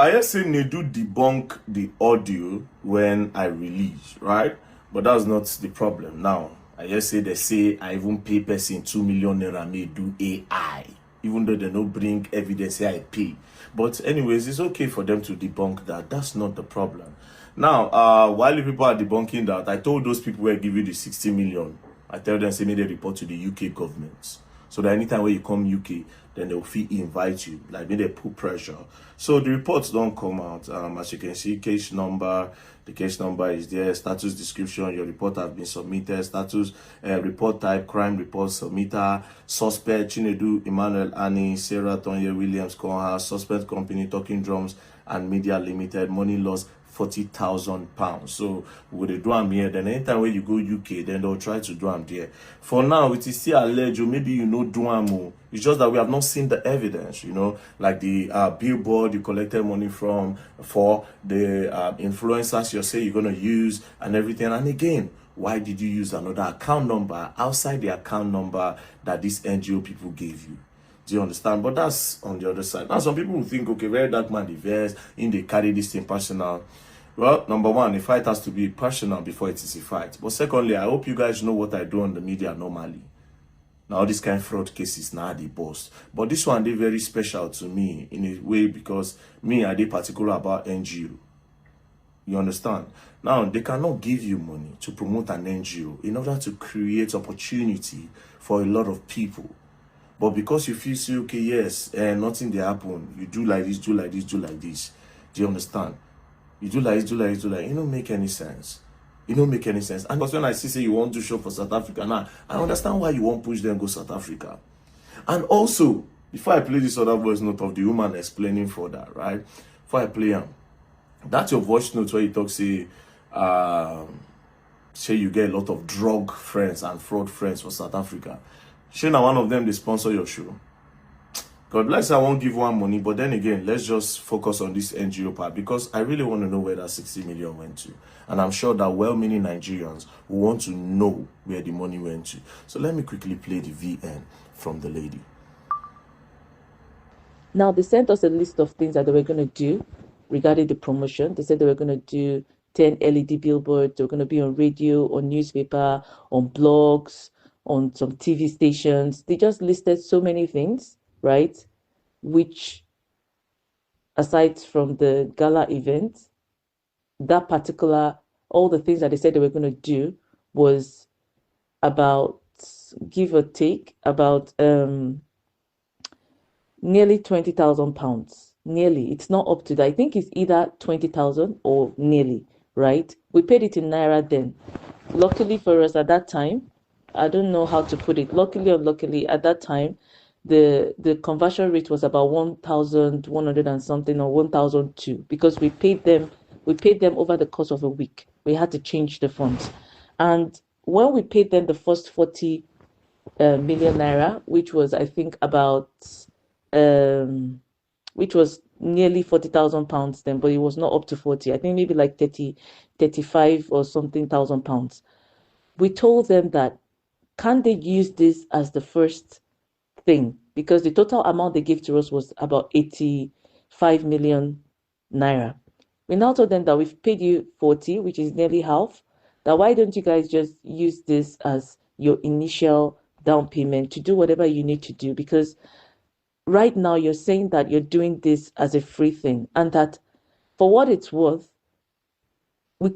I just say Nedu debunk the audio when I release, right? But that's not the problem. Now, I just say they say I even pay person 2 million naira may do AI, even though they don't bring evidence say I pay. But anyways, it's okay for them to debunk that. That's not the problem. Now, while people are debunking that, I told those people who give you the 60 million, I tell them, say, may they report to the UK government. So that anytime when you come UK, then they'll invite you, like maybe they put pressure. So the reports don't come out. As you can see, case number, the case number is there, status description, your report has been submitted, status, report type, crime report submitter, suspect, Chinedu, Emmanuel, Annie, Sarah, Tonya, Williams, Conha, suspect company, Talking Drums, and Media Limited, money loss, £40,000. So with the do am here, then anytime when you go UK, then they'll try to do am there. For now, it is still alleged, or maybe you know do am. It's just that we have not seen the evidence, you know, like the billboard you collected money from, for the influencers you say you're gonna use and everything. And again, why did you use another account number outside the account number that these NGO people gave you? Do you understand? But that's on the other side. Now, some people will think, okay, Verydarkman the verse, in they carry this thing personal. Well, number one, a fight has to be personal before it is a fight. But secondly, I hope you guys know what I do on the media normally. Now, all these kind of fraud cases now they boast. But this one, they very special to me in a way because me, I did particular about NGO. You understand? Now, they cannot give you money to promote an NGO in order to create opportunity for a lot of people. But because you feel, say, okay, yes, nothing they happen, you do like this, do like this, do like this. Do you understand? You do like this, do like this, do like this. It don't make any sense. It don't make any sense. And because when I see, say, you want to show for South Africa, now, I understand why you won't push them go South Africa. And also, before I play this other voice note of the woman explaining for that, right? Before I play them, that's your voice note where you talk, say you get a lot of drug friends and fraud friends for South Africa. Now one of them, they sponsor your show. God bless, I won't give one money, but then again, let's just focus on this NGO part because I really want to know where that 60 million went to. And I'm sure that well-meaning Nigerians who want to know where the money went to. So let me quickly play the VN from the lady. Now, they sent us a list of things that they were going to do regarding the promotion. They said they were going to do 10 LED billboards. They were going to be on radio, on newspaper, on blogs, on some TV stations. They just listed so many things, right? Which, aside from the gala event, that particular, all the things that they said they were going to do was about, give or take, about nearly £20,000. Nearly. It's not up to that. I think it's either 20,000 or nearly, right? We paid it in Naira then. Luckily for us at that time, I don't know how to put it. Luckily or luckily, at that time, the conversion rate was about 1,100 and something, or 1,002, because we paid them over the course of a week. We had to change the funds. And when we paid them the first 40 million naira, which was, I think, about which was nearly 40,000 pounds then, but it was not up to 40. I think maybe like 30, 35 or something thousand pounds. We told them that, can they use this as the first thing? Because the total amount they gave to us was about 85 million naira. We now told them that we've paid you 40, which is nearly half. That why don't you guys just use this as your initial down payment to do whatever you need to do? Because right now you're saying that you're doing this as a free thing, and that for what it's worth, we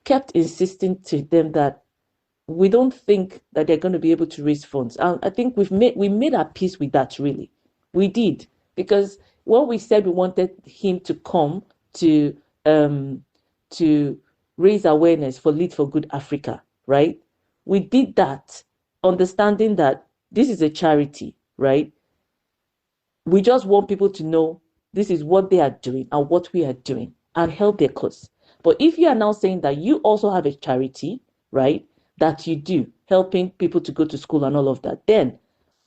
kept insisting to them that we don't think that they're going to be able to raise funds. And I think we made our peace with that, really. We did. Because when we said we wanted him to come to raise awareness for Lead for Good Africa, right? We did that, understanding that this is a charity, right? We just want people to know this is what they are doing and what we are doing and help their cause. But if you are now saying that you also have a charity, right, that you do, helping people to go to school and all of that, then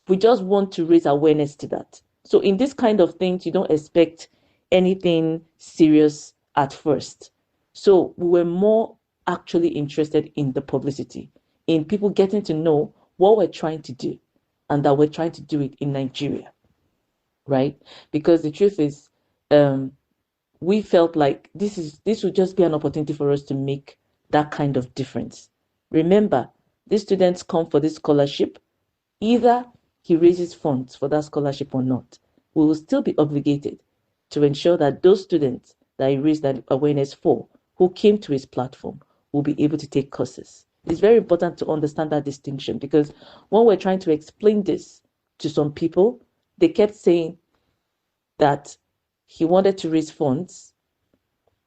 we just want to raise awareness to that. So in this kind of things, you don't expect anything serious at first. So we were more actually interested in the publicity, in people getting to know what we're trying to do, and that we're trying to do it in Nigeria, right? Because the truth is, we felt like this would just be an opportunity for us to make that kind of difference. Remember, these students come for this scholarship. Either he raises funds for that scholarship or not, we will still be obligated to ensure that those students that he raised that awareness for, who came to his platform, will be able to take courses. It's very important to understand that distinction, because when we're trying to explain this to some people, they kept saying that he wanted to raise funds,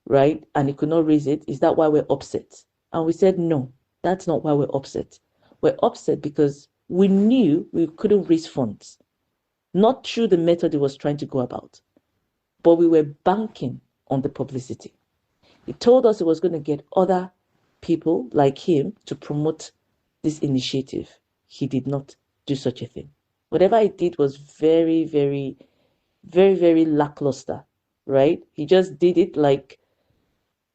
right? And he could not raise it. Is that why we're upset? And we said, no, that's not why we're upset. We're upset because we knew we couldn't raise funds, not through the method he was trying to go about, but we were banking on the publicity. He told us he was going to get other people like him to promote this initiative. He did not do such a thing. Whatever he did was very, very, very, very lackluster, right? He just did it like,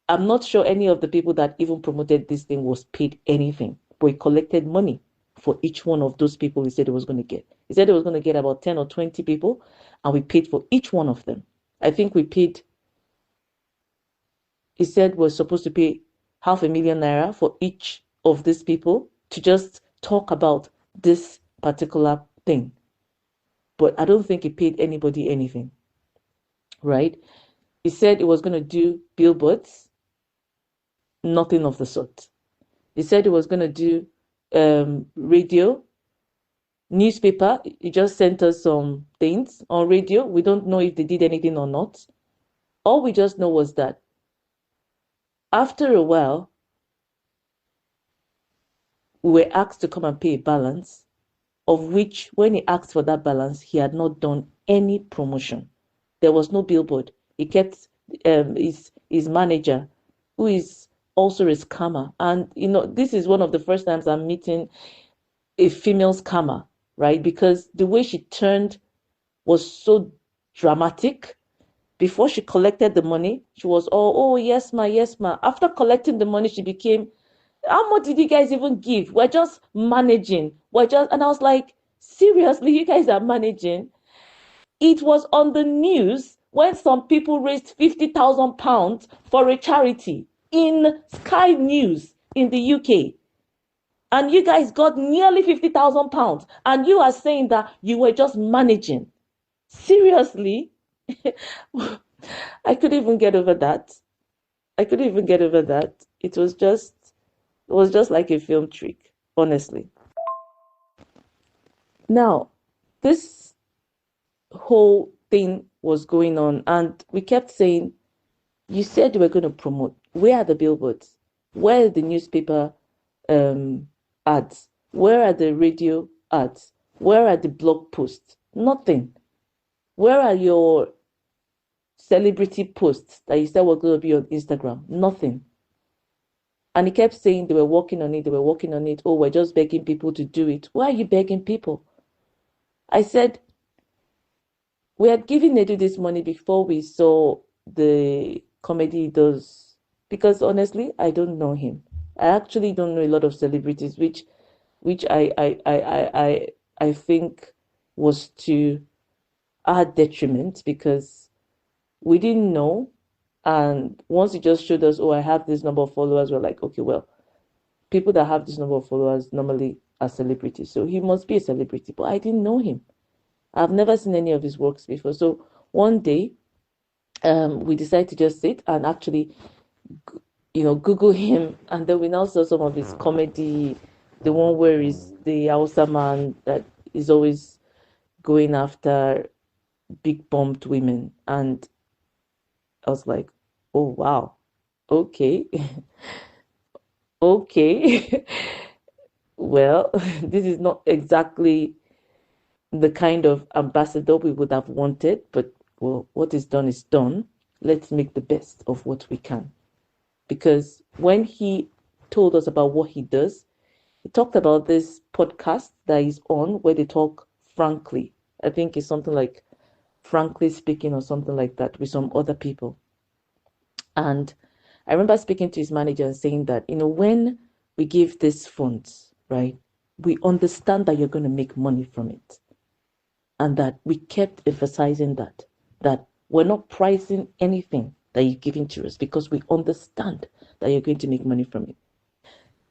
I'm not sure any of the people that even promoted this thing was paid anything, but he collected money for each one of those people he said he was going to get. He said he was going to get about 10 or 20 people, and we paid for each one of them. I think we paid, he said we're supposed to pay 500,000 naira for each of these people to just talk about this particular thing. But I don't think he paid anybody anything, right? He said he was going to do billboards, nothing of the sort. He said he was going to do radio, newspaper. He just sent us some things on radio. We don't know if they did anything or not. All we just know was that after a while, we were asked to come and pay a balance, of which when he asked for that balance, he had not done any promotion. There was no billboard. He kept his manager, who is also a scammer. And, this is one of the first times I'm meeting a female scammer, right? Because the way she turned was so dramatic. Before she collected the money, she was all, oh, yes, ma, yes, ma. After collecting the money, she became, how much did you guys even give? We're just managing. And I was like, seriously, you guys are managing? It was on the news when some people raised £50,000 for a charity in Sky News in the UK. And you guys got nearly £50,000. And you are saying that you were just managing. Seriously? I couldn't even get over that. It was just like a film trick, honestly. Now, this whole thing was going on, and we kept saying, you said you were going to promote. Where are the billboards? Where are the newspaper ads? Where are the radio ads? Where are the blog posts? Nothing. Where are your celebrity posts that you said were going to be on Instagram? Nothing. And he kept saying they were working on it. Oh, we're just begging people to do it. Why are you begging people? I said, we had given Nedu this money before we saw the comedy he does. Because honestly, I don't know him. I actually don't know a lot of celebrities, which I think was to our detriment, because we didn't know. And once he just showed us, oh, I have this number of followers, we're like, okay, well, people that have this number of followers normally are celebrities, so he must be a celebrity. But I didn't know him. I've never seen any of his works before. So one day, we decided to just sit and actually, Google him, and then we now saw some of his comedy. The one where is the Hausa man that is always going after big bumped women, and I was like, oh wow, okay, okay. Well, this is not exactly the kind of ambassador we would have wanted, but well, what is done is done. Let's make the best of what we can. Because when he told us about what he does, he talked about this podcast that he's on where they talk frankly. I think it's something like Frankly Speaking or something like that with some other people. And I remember speaking to his manager and saying that, when we give these funds, right, we understand that you're going to make money from it. And that we kept emphasizing that we're not pricing anything that you're giving to us because we understand that you're going to make money from it.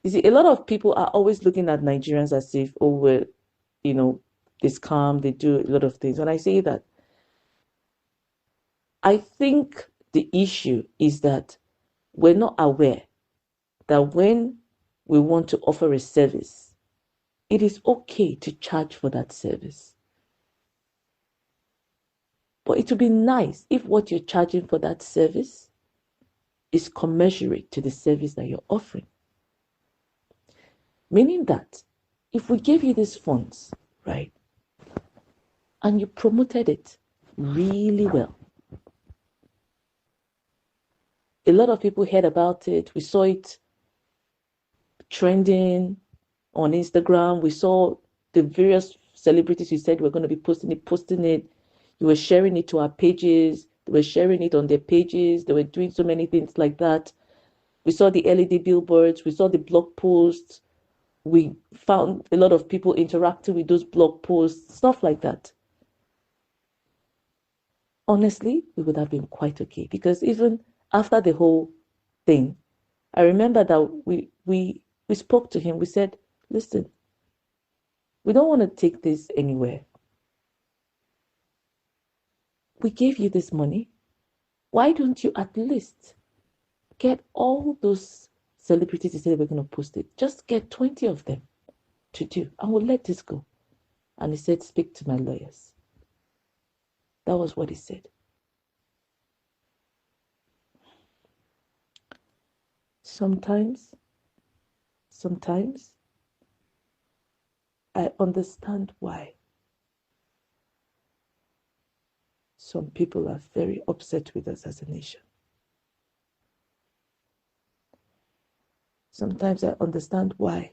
You see, a lot of people are always looking at Nigerians as if, oh, we're, they scam, they do a lot of things. When I say that, I think the issue is that we're not aware that when we want to offer a service, it is okay to charge for that service. But it would be nice if what you're charging for that service is commensurate to the service that you're offering. Meaning that if we gave you these funds, right, and you promoted it really well, a lot of people heard about it. We saw it trending on Instagram. We saw the various celebrities who said we're going to be posting it. You were sharing it to our pages. They were sharing it on their pages. They were doing so many things like that. We saw the LED billboards. We saw the blog posts. We found a lot of people interacting with those blog posts, stuff like that. Honestly, we would have been quite okay because even after the whole thing, I remember that we spoke to him. We said, listen, we don't want to take this anywhere. We gave you this money. Why don't you at least get all those celebrities who said we're going to post it? Just get 20 of them to do, and we'll let this go. And he said, speak to my lawyers. That was what he said. Sometimes, I understand why some people are very upset with us as a nation. Sometimes I understand why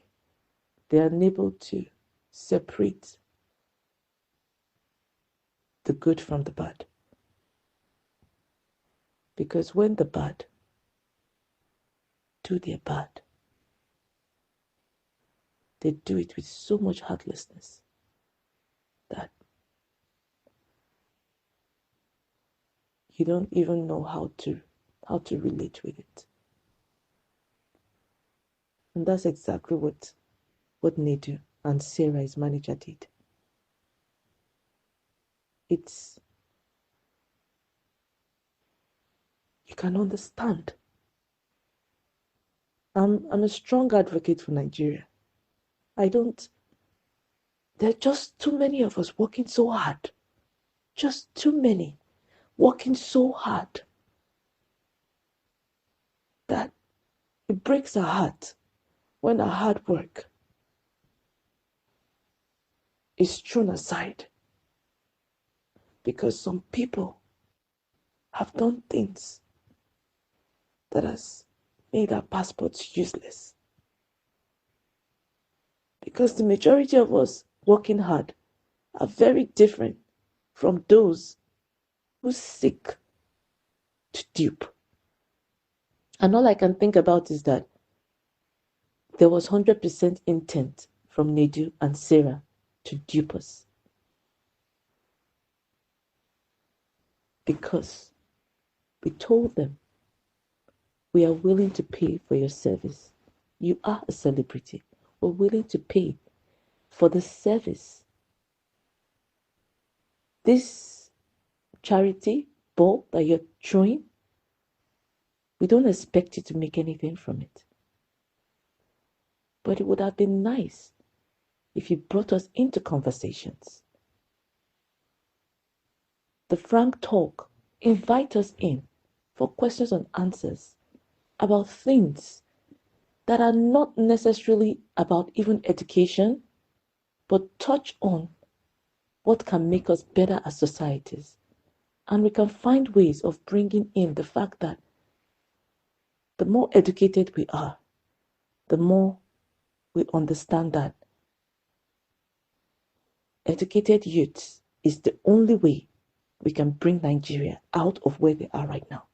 they are unable to separate the good from the bad. Because when the bad do their bad, they do it with so much heartlessness that you don't even know how to relate with it. And that's exactly what Nedu and Sarah, his manager, did. You can understand. I'm a strong advocate for Nigeria. There are just too many of us working so hard. Just too many working so hard that it breaks our heart when our hard work is thrown aside because some people have done things that has made our passports useless. Because the majority of us working hard are very different from those who seek to dupe. And all I can think about is that there was 100% intent from Nedu and Sarah to dupe us. Because we told them, we are willing to pay for your service. You are a celebrity. We're willing to pay for the service. This charity ball that you're throwing, we don't expect you to make anything from it. But it would have been nice if you brought us into conversations. The frank talk, invite us in for questions and answers about things that are not necessarily about even education, but touch on what can make us better as societies. And we can find ways of bringing in the fact that the more educated we are, the more we understand that educated youths is the only way we can bring Nigeria out of where they are right now.